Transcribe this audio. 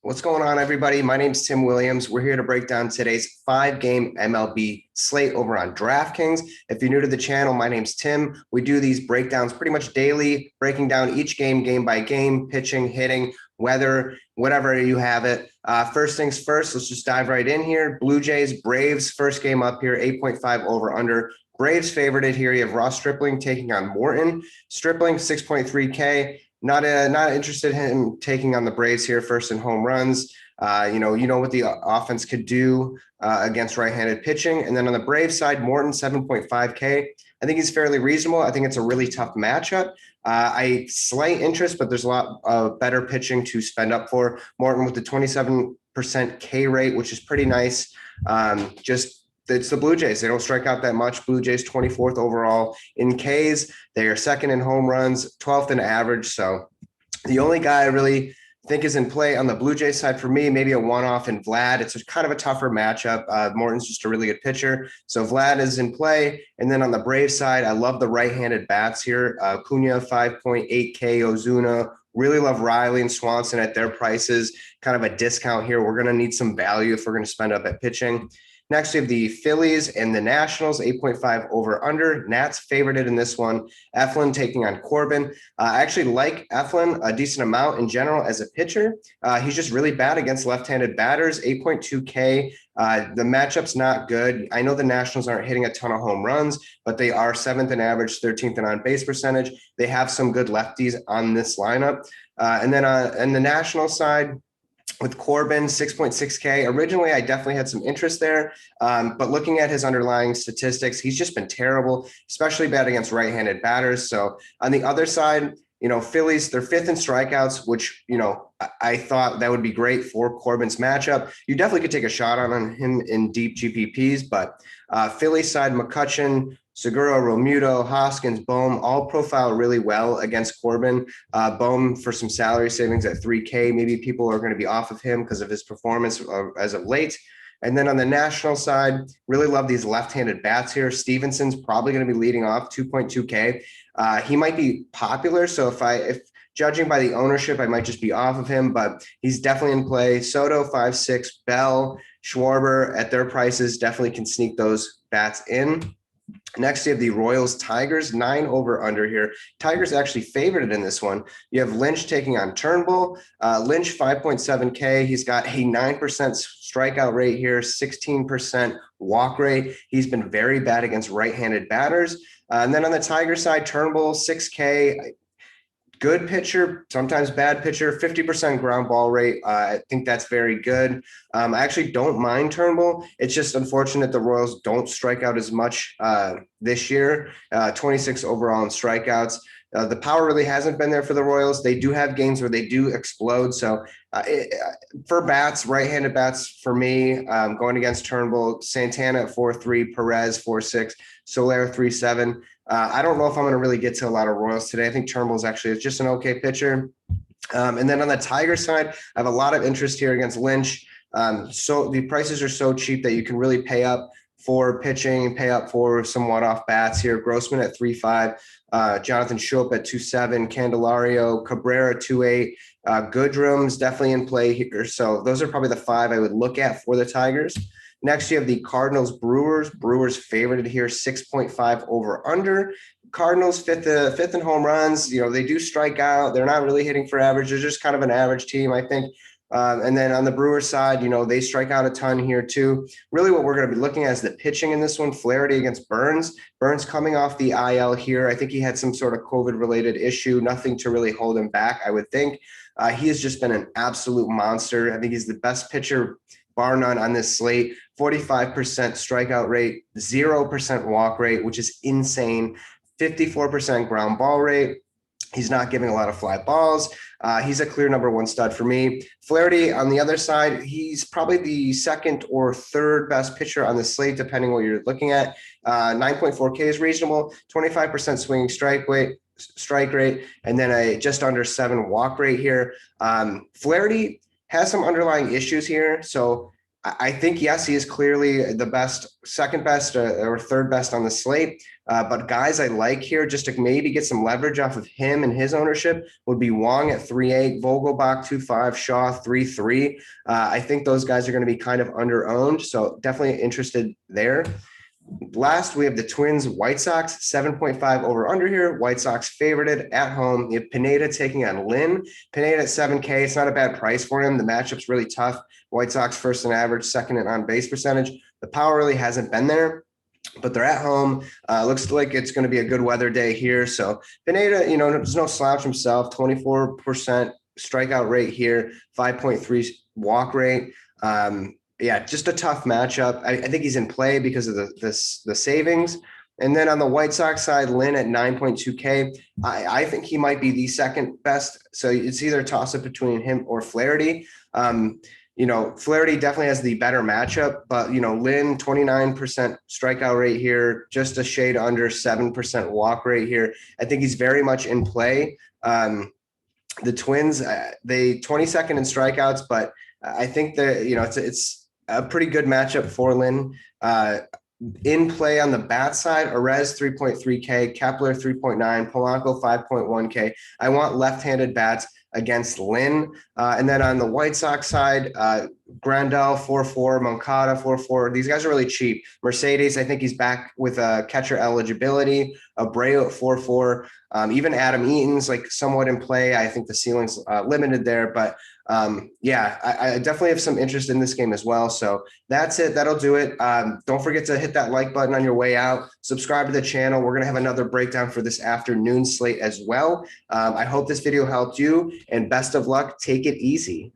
What's going on, everybody? My name's Tim Williams. We're here to break down today's 5-game MLB slate over on DraftKings. If you're new to the channel, my name's Tim. We do these breakdowns pretty much daily, breaking down each game by game, pitching, hitting, weather, whatever you have it. First things first, let's just dive right in here. Blue Jays, Braves, first game up here, 8.5 over under. Braves favored it here. You have Ross Stripling taking on Morton. Stripling, 6.3K. Not interested in him taking on the Braves here first in home runs. You know what the offense could do against right-handed pitching. And then on the Braves side, Morton, 7.5K. I think he's fairly reasonable. I think it's a really tough matchup. I slight interest, but there's a lot of better pitching to spend up for. Morton with the 27% K rate, which is pretty nice. It's the Blue Jays. They don't strike out that much. Blue Jays 24th overall in Ks. They are second in home runs, 12th in average. So the only guy I really think is in play on the Blue Jays side for me, maybe a one-off in Vlad. It's kind of a tougher matchup. Morton's just a really good pitcher. So Vlad is in play. And then on the Braves side, I love the right-handed bats here. Cunha, 5.8K, Ozuna. Really love Riley and Swanson at their prices. Kind of a discount here. We're going to need some value if we're going to spend up at pitching. Next, we have the Phillies and the Nationals, 8.5 over under. Nats favored it in this one. Eflin taking on Corbin. I actually like Eflin a decent amount in general as a pitcher. He's just really bad against left-handed batters, 8.2K. The matchup's not good. I know the Nationals aren't hitting a ton of home runs, but they are 7th in average, 13th in on-base percentage. They have some good lefties on this lineup. And then on the National side, with Corbin, 6.6K. Originally, I definitely had some interest there, but looking at his underlying statistics, he's just been terrible, especially bad against right-handed batters. So on the other side, Phillies, they're 5th in strikeouts, which, I thought that would be great for Corbin's matchup. You definitely could take a shot on him in deep GPPs, but Phillies side, McCutchen, Segura, Romuto, Hoskins, Bohm, all profile really well against Corbin. Bohm for some salary savings at 3K. Maybe people are going to be off of him because of his performance as of late. And then on the National side, really love these left-handed bats here. Stevenson's probably going to be leading off, 2.2K. He might be popular, so if judging by the ownership, I might just be off of him, but he's definitely in play. Soto, 5.6, Bell, Schwarber at their prices definitely can sneak those bats in. Next, you have the Royals Tigers, 9 over under here. Tigers actually favored it in this one. You have Lynch taking on Turnbull. Lynch, 5.7K. He's got a 9% strikeout rate here, 16% walk rate. He's been very bad against right-handed batters. And then on the Tiger side, Turnbull, 6K. Good pitcher, sometimes bad pitcher, 50% ground ball rate. I think that's very good. I actually don't mind Turnbull. It's just unfortunate the Royals don't strike out as much this year, 26 overall in strikeouts. The power really hasn't been there for the Royals. They do have games where they do explode. So for bats, right-handed bats for me, going against Turnbull, Santana at 4.3, Perez 4.6, Soler 3.7. I don't know if I'm going to really get to a lot of Royals today. I think Turnbull's actually just an okay pitcher. And then on the Tiger side, I have a lot of interest here against Lynch. So the prices are so cheap that you can really pay up for pitching, pay up for some one-off bats here. Grossman at 3.5, Jonathan Schoop at 2.7, Candelario, Cabrera 2.8, Goodrum's definitely in play here. So those are probably the 5 I would look at for the Tigers. Next, you have the Cardinals Brewers. Brewers favored here, 6.5 over under. Cardinals fifth in home runs. They do strike out. They're not really hitting for average. They're just kind of an average team, I think. And then on the Brewers side, they strike out a ton here too. Really what we're going to be looking at is the pitching in this one. Flaherty against Burns. Burns coming off the IL here. I think he had some sort of COVID-related issue. Nothing to really hold him back, I would think. He has just been an absolute monster. I think he's the best pitcher, bar none, on this slate. 45% strikeout rate, 0% walk rate, which is insane. 54% ground ball rate. He's not giving a lot of fly balls. He's a clear number 1 stud for me. Flaherty on the other side, he's probably the second or third best pitcher on the slate, depending what you're looking at. 9.4K is reasonable, 25% swinging strike rate, and then a just under 7 walk rate here. Flaherty has some underlying issues here. So I think, yes, he is clearly the best, second best or third best on the slate. But guys I like here just to maybe get some leverage off of him and his ownership would be Wong at 3.8, Vogelbach 2.5, Shaw 3.3. I think those guys are going to be kind of under owned. So definitely interested there. Last, we have the Twins, White Sox, 7.5 over under here. White Sox favorited at home. You have Pineda taking on Lynn. Pineda at 7K. It's not a bad price for him. The matchup's really tough. White Sox first in average, second in on base percentage. The power really hasn't been there, but they're at home. Looks like it's going to be a good weather day here. So Pineda, there's no slouch himself, 24% strikeout rate here, 5.3 walk rate. Yeah, just a tough matchup. I think he's in play because of the savings. And then on the White Sox side, Lynn at 9.2K. I think he might be the second best. So it's either a toss up between him or Flaherty. Flaherty definitely has the better matchup, but Lynn 29% strikeout rate here, just a shade under 7% walk rate here. I think he's very much in play. The Twins, they 22nd in strikeouts, but I think that it's a pretty good matchup for Lynn. In play on the bat side, Arez 3.3K, Kepler 3.9, Polanco 5.1K. I want left-handed bats against Lynn. And then on the White Sox side, Grandal 4.4, Moncada 4.4. These guys are really cheap. Mercedes, I think he's back with catcher eligibility. Abreu at 4.4. Even Adam Eaton's like somewhat in play. I think the ceiling's limited there, but I definitely have some interest in this game as well. So that's it. That'll do it. Don't forget to hit that like button on your way out. Subscribe to the channel. We're going to have another breakdown for this afternoon slate as well. I hope this video helped you, and best of luck. Take it easy.